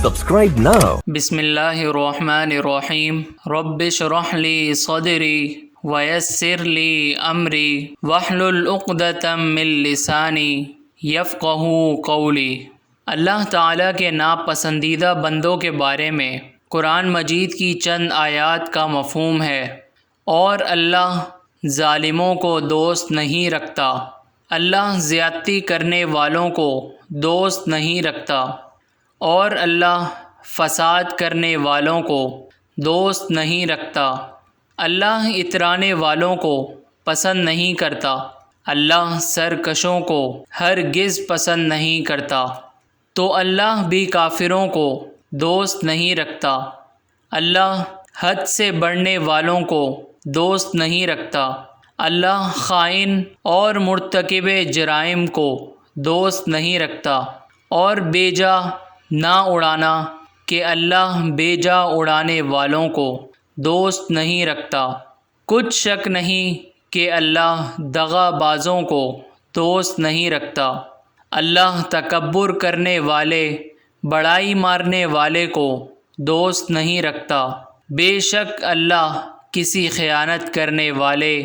Subscribe now. بسم اللہ الرحمن الرحیم رب اشرح لی صدری ویسر لی امری واحلل عقدۃ من لسانی یفقہوا قولی۔ اللہ تعالیٰ کے ناپسندیدہ بندوں کے بارے میں قرآن مجید کی چند آیات کا مفہوم ہے۔ اور اللہ ظالموں کو دوست نہیں رکھتا، اللہ زیادتی کرنے والوں کو دوست نہیں رکھتا، اور اللہ فساد کرنے والوں کو دوست نہیں رکھتا۔ اللہ اترانے والوں کو پسند نہیں کرتا، اللہ سرکشوں کو ہرگز پسند نہیں کرتا۔ تو اللہ بھی کافروں کو دوست نہیں رکھتا، اللہ حد سے بڑھنے والوں کو دوست نہیں رکھتا، اللہ خائن اور مرتکب جرائم کو دوست نہیں رکھتا۔ اور بیجا نہ اڑانا کہ اللہ بیجا اڑانے والوں کو دوست نہیں رکھتا۔ کچھ شک نہیں کہ اللہ دغا بازوں کو دوست نہیں رکھتا۔ اللہ تکبر کرنے والے، بڑائی مارنے والے کو دوست نہیں رکھتا۔ بے شک اللہ کسی خیانت کرنے والے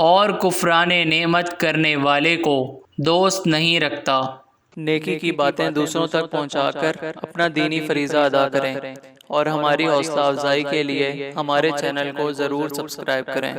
اور کفران نعمت کرنے والے کو دوست نہیں رکھتا۔ نیکی کی باتیں دوسروں تک پہنچا کر اپنا دینی فریضہ ادا کریں، اور ہماری حوصلہ افزائی کے لیے ہمارے چینل کو ضرور سبسکرائب کریں۔